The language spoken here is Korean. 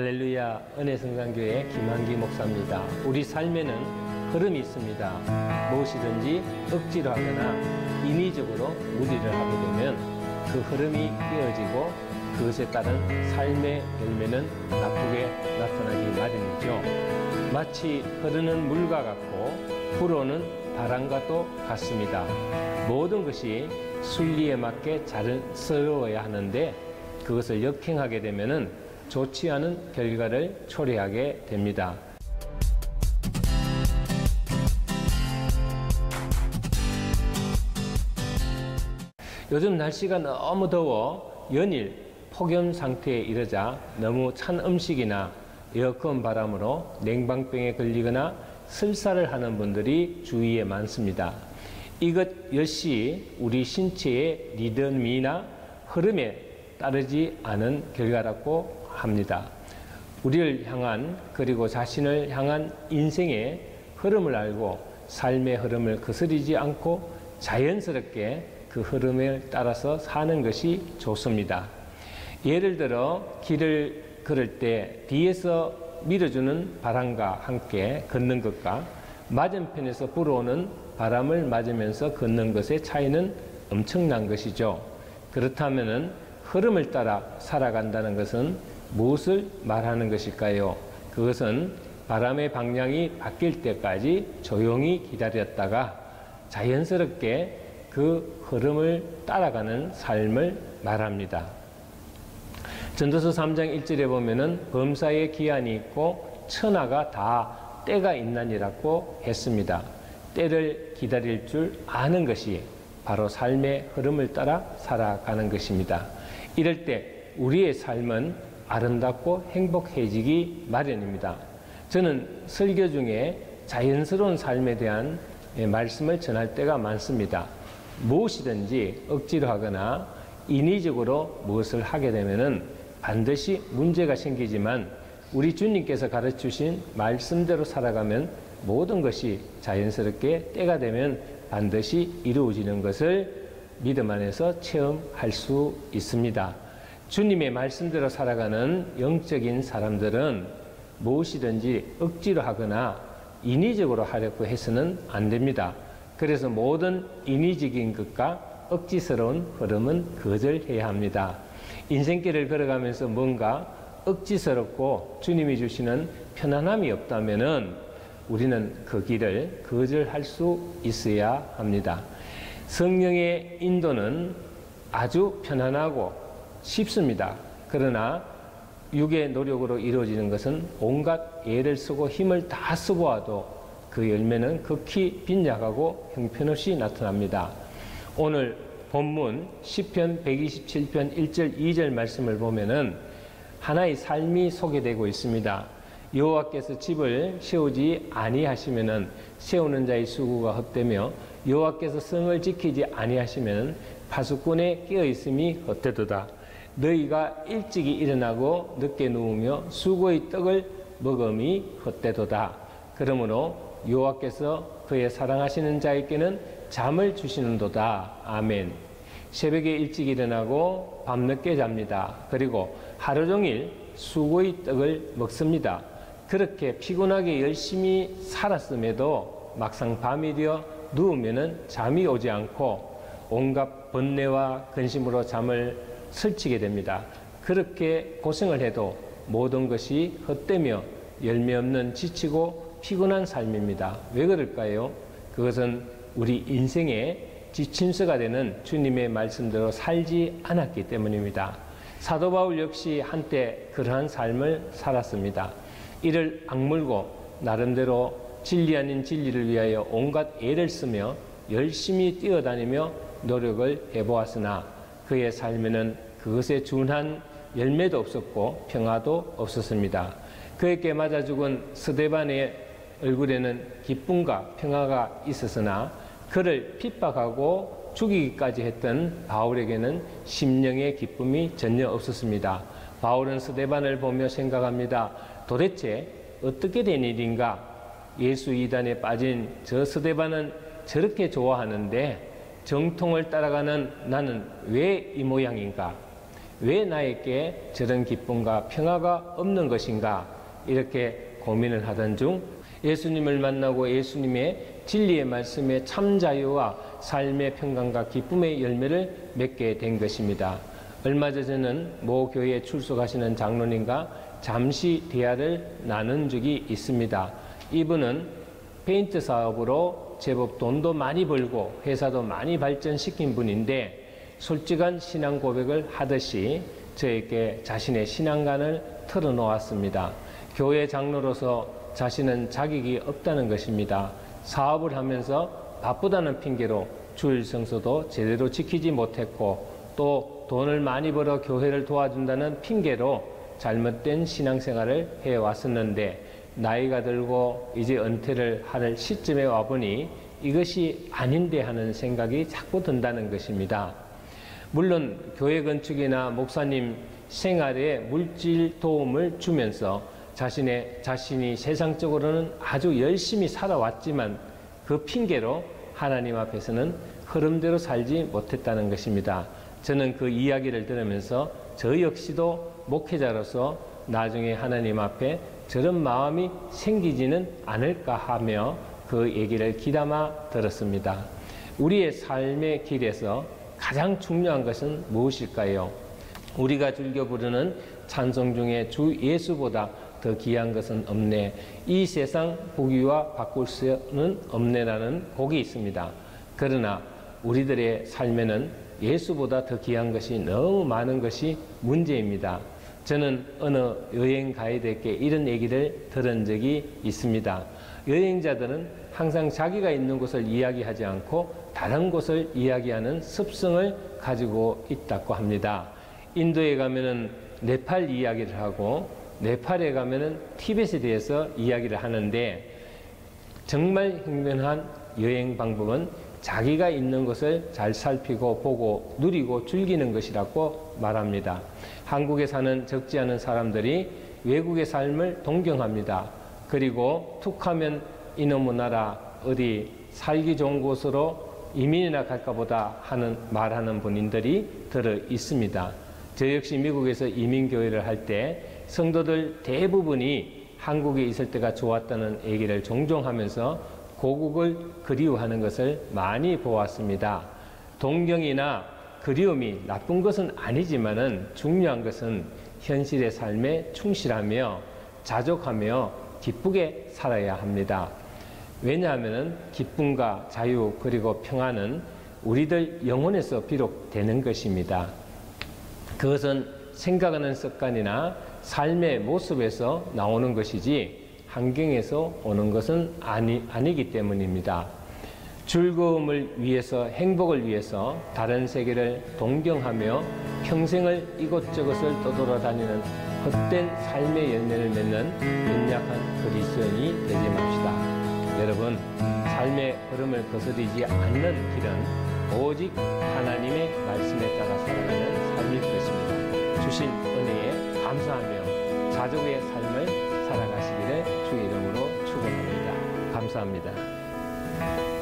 할렐루야, 은혜성산교회 김한기 목사입니다. 우리 삶에는 흐름이 있습니다. 무엇이든지 억지로 하거나 인위적으로 무리를 하게 되면 그 흐름이 깨어지고 그것에 따른 삶의 열매는 나쁘게 나타나기 마련이죠. 마치 흐르는 물과 같고 불어오는 바람과도 같습니다. 모든 것이 순리에 맞게 자연스러워야 하는데 그것을 역행하게 되면은 좋지 않은 결과를 초래하게 됩니다. 요즘 날씨가 너무 더워 연일 폭염 상태에 이르자 너무 찬 음식이나 에어컨 바람으로 냉방병에 걸리거나 설사를 하는 분들이 주위에 많습니다. 이것 역시 우리 신체의 리듬이나 흐름에 따르지 않은 결과라고 합니다. 우리를 향한 그리고 자신을 향한 인생의 흐름을 알고 삶의 흐름을 거스르지 않고 자연스럽게 그 흐름에 따라서 사는 것이 좋습니다. 예를 들어 길을 걸을 때 뒤에서 밀어주는 바람과 함께 걷는 것과 맞은편에서 불어오는 바람을 맞으면서 걷는 것의 차이는 엄청난 것이죠. 그렇다면은 흐름을 따라 살아간다는 것은 무엇을 말하는 것일까요? 그것은 바람의 방향이 바뀔 때까지 조용히 기다렸다가 자연스럽게 그 흐름을 따라가는 삶을 말합니다. 전도서 3장 1절에 보면은 범사에 기한이 있고 천하가 다 때가 있나니라고 했습니다. 때를 기다릴 줄 아는 것이 바로 삶의 흐름을 따라 살아가는 것입니다. 이럴 때 우리의 삶은 아름답고 행복해지기 마련입니다. 저는 설교 중에 자연스러운 삶에 대한 말씀을 전할 때가 많습니다. 무엇이든지 억지로 하거나 인위적으로 무엇을 하게 되면은 반드시 문제가 생기지만 우리 주님께서 가르치신 말씀대로 살아가면 모든 것이 자연스럽게 때가 되면 반드시 이루어지는 것을 믿음 안에서 체험할 수 있습니다. 주님의 말씀대로 살아가는 영적인 사람들은 무엇이든지 억지로 하거나 인위적으로 하려고 해서는 안 됩니다. 그래서 모든 인위적인 것과 억지스러운 흐름은 거절해야 합니다. 인생길을 걸어가면서 뭔가 억지스럽고 주님이 주시는 편안함이 없다면은 우리는 그 길을 거절할 수 있어야 합니다. 성령의 인도는 아주 편안하고 쉽습니다. 그러나 육의 노력으로 이루어지는 것은 온갖 애를 쓰고 힘을 다 쓰고와도 그 열매는 극히 빈약하고 형편없이 나타납니다. 오늘 본문 시편 127편 1절 2절 말씀을 보면은 하나의 삶이 소개되고 있습니다. 여호와께서 집을 세우지 아니하시면은 세우는 자의 수고가 헛되며 여호와께서 성을 지키지 아니하시면은 파수꾼의 깨어 있음이 헛되도다. 너희가 일찍이 일어나고 늦게 누우며 수고의 떡을 먹음이 헛되도다. 그러므로 여호와께서 그의 사랑하시는 자에게는 잠을 주시는도다. 아멘. 새벽에 일찍 일어나고 밤늦게 잡니다. 그리고 하루 종일 수고의 떡을 먹습니다. 그렇게 피곤하게 열심히 살았음에도 막상 밤이 되어 누우면은 잠이 오지 않고 온갖 번뇌와 근심으로 잠을 설치게 됩니다. 그렇게 고생을 해도 모든 것이 헛되며 열매 없는 지치고 피곤한 삶입니다. 왜 그럴까요? 그것은 우리 인생의 지침서가 되는 주님의 말씀대로 살지 않았기 때문입니다. 사도 바울 역시 한때 그러한 삶을 살았습니다. 이를 악물고 나름대로 진리 아닌 진리를 위하여 온갖 애를 쓰며 열심히 뛰어다니며 노력을 해보았으나 그의 삶에는 그것에 준한 열매도 없었고 평화도 없었습니다. 그에게 맞아 죽은 스데반의 얼굴에는 기쁨과 평화가 있었으나 그를 핍박하고 죽이기까지 했던 바울에게는 심령의 기쁨이 전혀 없었습니다. 바울은 스데반을 보며 생각합니다. 도대체 어떻게 된 일인가? 예수 이단에 빠진 저 스데반은 저렇게 좋아하는데 정통을 따라가는 나는 왜 이 모양인가? 왜 나에게 저런 기쁨과 평화가 없는 것인가 이렇게 고민을 하던 중 예수님을 만나고 예수님의 진리의 말씀에 참 자유와 삶의 평강과 기쁨의 열매를 맺게 된 것입니다. 얼마 전에는 모 교회에 출석하시는 장로님과 잠시 대화를 나눈 적이 있습니다. 이분은 페인트 사업으로 제법 돈도 많이 벌고 회사도 많이 발전시킨 분인데 솔직한 신앙 고백을 하듯이 저에게 자신의 신앙관을 털어놓았습니다. 교회 장로로서 자신은 자격이 없다는 것입니다. 사업을 하면서 바쁘다는 핑계로 주일 성수도 제대로 지키지 못했고 또 돈을 많이 벌어 교회를 도와준다는 핑계로 잘못된 신앙생활을 해왔었는데 나이가 들고 이제 은퇴를 할 시점에 와보니 이것이 아닌데 하는 생각이 자꾸 든다는 것입니다. 물론 교회 건축이나 목사님 생활에 물질 도움을 주면서 자신이 세상적으로는 아주 열심히 살아왔지만 그 핑계로 하나님 앞에서는 흐름대로 살지 못했다는 것입니다. 저는 그 이야기를 들으면서 저 역시도 목회자로서 나중에 하나님 앞에 저런 마음이 생기지는 않을까 하며 그 얘기를 귀담아 들었습니다. 우리의 삶의 길에서 가장 중요한 것은 무엇일까요? 우리가 즐겨 부르는 찬송 중에 주 예수보다 더 귀한 것은 없네. 이 세상 보기와 바꿀 수는 없네라는 곡이 있습니다. 그러나 우리들의 삶에는 예수보다 더 귀한 것이 너무 많은 것이 문제입니다. 저는 어느 여행 가이드에게 이런 얘기를 들은 적이 있습니다. 여행자들은 항상 자기가 있는 곳을 이야기하지 않고 다른 곳을 이야기하는 습성을 가지고 있다고 합니다. 인도에 가면은 네팔 이야기를 하고 네팔에 가면은 티벳에 대해서 이야기를 하는데 정말 현명한 여행 방법은 자기가 있는 것을 잘 살피고 보고 누리고 즐기는 것이라고 말합니다. 한국에 사는 적지 않은 사람들이 외국의 삶을 동경합니다. 그리고 툭하면 이놈의 나라 어디 살기 좋은 곳으로 이민이나 갈까 보다 하는 말하는 분들이 들어 있습니다. 저 역시 미국에서 이민교회를 할 때 성도들 대부분이 한국에 있을 때가 좋았다는 얘기를 종종 하면서 고국을 그리워하는 것을 많이 보았습니다. 동경이나 그리움이 나쁜 것은 아니지만은 중요한 것은 현실의 삶에 충실하며 자족하며 기쁘게 살아야 합니다. 왜냐하면 기쁨과 자유 그리고 평안은 우리들 영혼에서 비롯되는 것입니다. 그것은 생각하는 습관이나 삶의 모습에서 나오는 것이지 환경에서 오는 것은 아니기 때문입니다. 즐거움을 위해서 행복을 위해서 다른 세계를 동경하며 평생을 이곳저곳을 떠돌아다니는 헛된 삶의 열매를 맺는 연약한 그리스도인이 되지 맙시다. 여러분, 삶의 흐름을 거스르지 않는 길은 오직 하나님의 말씀에 따라 살아가는 삶일 것입니다. 주신 은혜에 감사하며 자족의 삶을 살아가시기를 주의 이름으로 축원합니다. 감사합니다.